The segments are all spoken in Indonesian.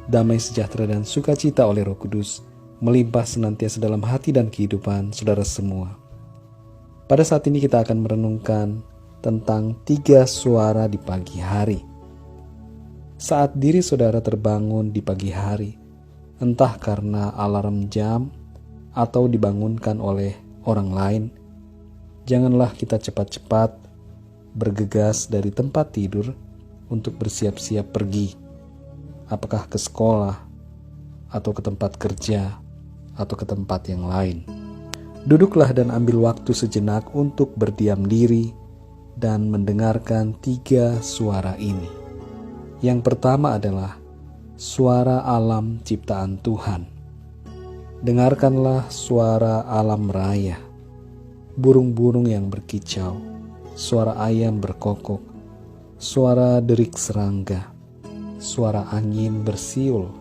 damai sejahtera dan sukacita oleh Roh Kudus melimpah senantiasa dalam hati dan kehidupan saudara semua. Pada saat ini kita akan merenungkan tentang 3 suara di pagi hari. Saat diri saudara terbangun di pagi hari, entah karena alarm jam atau dibangunkan oleh orang lain, janganlah kita cepat-cepat bergegas dari tempat tidur untuk bersiap-siap pergi, apakah ke sekolah atau ke tempat kerja atau ke tempat yang lain. Duduklah dan ambil waktu sejenak untuk berdiam diri dan mendengarkan 3 suara ini. Yang pertama adalah suara alam ciptaan Tuhan. Dengarkanlah suara alam raya, burung-burung yang berkicau, suara ayam berkokok, suara derik serangga, suara angin bersiul,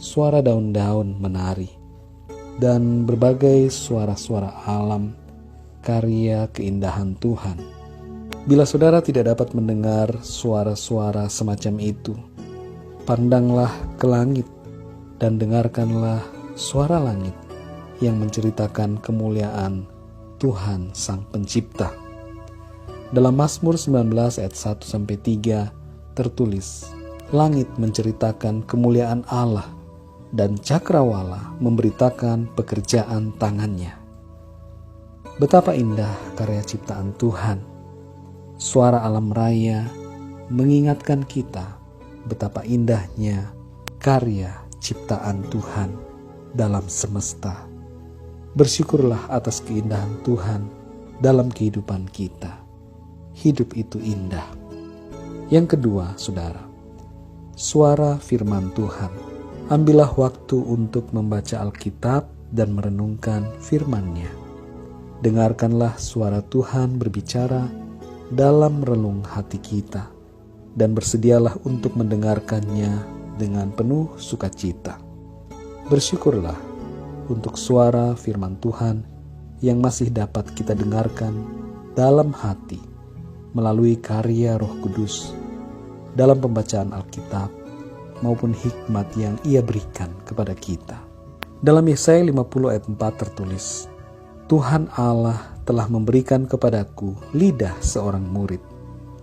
suara daun-daun menari, dan berbagai suara-suara alam karya keindahan Tuhan. Bila saudara tidak dapat mendengar suara-suara semacam itu, pandanglah ke langit dan dengarkanlah suara langit yang menceritakan kemuliaan Tuhan Sang Pencipta. Dalam Mazmur 19 ayat 1-3 tertulis, langit menceritakan kemuliaan Allah dan cakrawala memberitakan pekerjaan tangannya. Betapa indah karya ciptaan Tuhan. Suara alam raya mengingatkan kita betapa indahnya karya ciptaan Tuhan dalam semesta. Bersyukurlah atas keindahan Tuhan dalam kehidupan kita. Hidup itu indah. Yang kedua, saudara, suara firman Tuhan. Ambillah waktu untuk membaca Alkitab dan merenungkan firman-Nya. Dengarkanlah suara Tuhan berbicara dalam relung hati kita, dan bersedialah untuk mendengarkannya dengan penuh sukacita. Bersyukurlah untuk suara firman Tuhan yang masih dapat kita dengarkan dalam hati melalui karya Roh Kudus dalam pembacaan Alkitab maupun hikmat yang Ia berikan kepada kita. Dalam Yesaya 50 ayat 4 tertulis, Tuhan Allah telah memberikan kepadaku lidah seorang murid,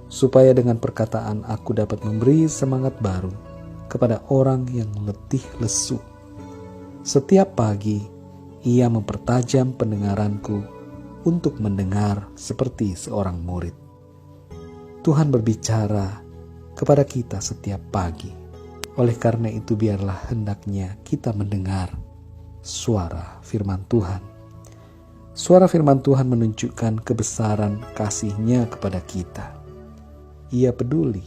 supaya dengan perkataan aku dapat memberi semangat baru kepada orang yang letih lesu. Setiap pagi ia mempertajam pendengaranku untuk mendengar seperti seorang murid. Tuhan berbicara kepada kita setiap pagi. Oleh karena itu biarlah hendaknya kita mendengar suara firman Tuhan. Suara firman Tuhan menunjukkan kebesaran kasih-Nya kepada kita. Ia peduli,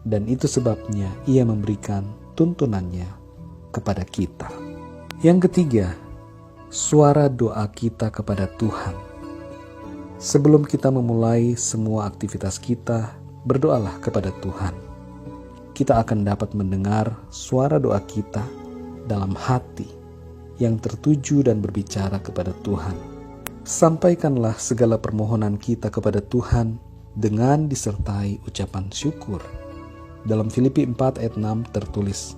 dan itu sebabnya Ia memberikan tuntunannya kepada kita. Yang ketiga, suara doa kita kepada Tuhan. Sebelum kita memulai semua aktivitas kita, berdoalah kepada Tuhan. Kita akan dapat mendengar suara doa kita dalam hati yang tertuju dan berbicara kepada Tuhan. Sampaikanlah segala permohonan kita kepada Tuhan dengan disertai ucapan syukur. Dalam Filipi 4 ayat 6 tertulis,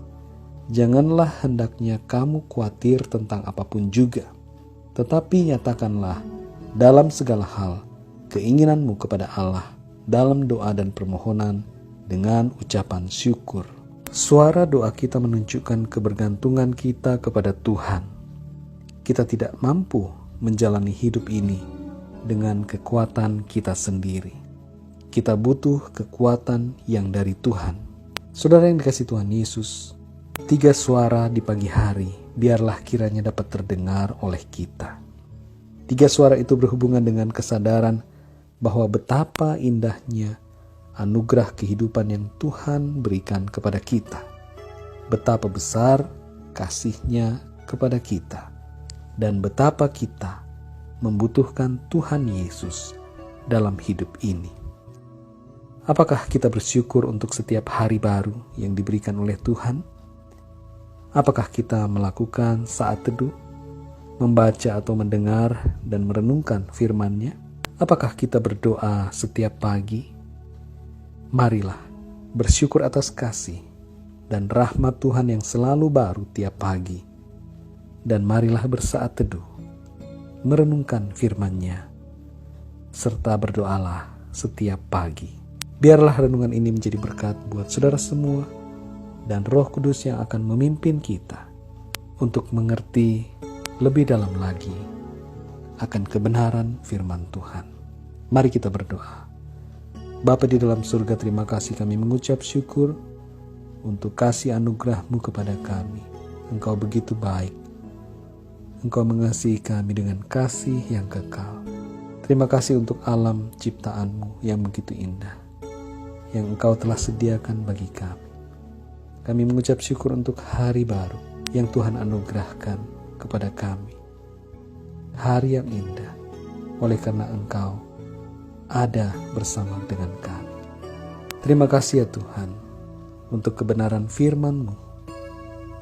janganlah hendaknya kamu khawatir tentang apapun juga, tetapi nyatakanlah dalam segala hal keinginanmu kepada Allah dalam doa dan permohonan dengan ucapan syukur. Suara doa kita menunjukkan kebergantungan kita kepada Tuhan. Kita tidak mampu menjalani hidup ini dengan kekuatan kita sendiri. Kita butuh kekuatan yang dari Tuhan. Saudara yang dikasihi Tuhan Yesus, 3 suara di pagi hari biarlah kiranya dapat terdengar oleh kita. 3 suara itu berhubungan dengan kesadaran bahwa betapa indahnya anugerah kehidupan yang Tuhan berikan kepada kita. Betapa besar kasih-Nya kepada kita. Dan betapa kita membutuhkan Tuhan Yesus dalam hidup ini. Apakah kita bersyukur untuk setiap hari baru yang diberikan oleh Tuhan? Apakah kita melakukan saat teduh, membaca atau mendengar dan merenungkan firman-Nya? Apakah kita berdoa setiap pagi? Marilah bersyukur atas kasih dan rahmat Tuhan yang selalu baru tiap pagi. Dan marilah bersaat teduh, merenungkan firman-Nya, serta berdoalah setiap pagi. Biarlah renungan ini menjadi berkat buat saudara semua, dan Roh Kudus yang akan memimpin kita untuk mengerti lebih dalam lagi akan kebenaran firman Tuhan. Mari kita berdoa. Bapa di dalam surga, terima kasih, kami mengucap syukur untuk kasih anugerah-Mu kepada kami. Engkau begitu baik. Engkau mengasihi kami dengan kasih yang kekal. Terima kasih untuk alam ciptaan-Mu yang begitu indah, yang Engkau telah sediakan bagi kami. Kami mengucap syukur untuk hari baru yang Tuhan anugerahkan kepada kami. Hari yang indah, oleh karena Engkau ada bersama dengan kami. Terima kasih ya Tuhan, untuk kebenaran firman-Mu,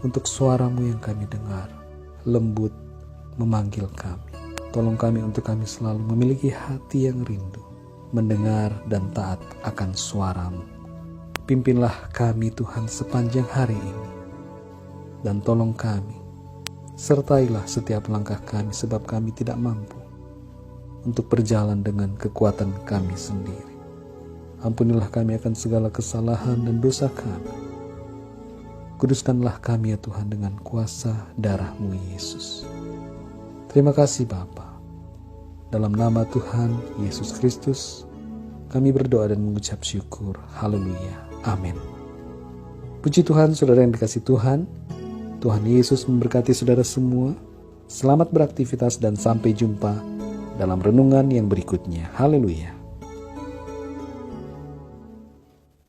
untuk suara-Mu yang kami dengar, lembut memanggil kami. Tolong kami untuk kami selalu memiliki hati yang rindu, mendengar dan taat akan suara-Mu. Pimpinlah kami Tuhan sepanjang hari ini, dan tolong kami, sertailah setiap langkah kami, sebab kami tidak mampu untuk berjalan dengan kekuatan kami sendiri. Ampunilah kami akan segala kesalahan dan dosa kami. Kuduskanlah kami ya Tuhan dengan kuasa darah-Mu Yesus. Terima kasih Bapa. Dalam nama Tuhan Yesus Kristus, kami berdoa dan mengucap syukur. Haleluya. Amin. Puji Tuhan, saudara yang dikasihi Tuhan. Tuhan Yesus memberkati saudara semua. Selamat beraktivitas dan sampai jumpa dalam renungan yang berikutnya. Haleluya.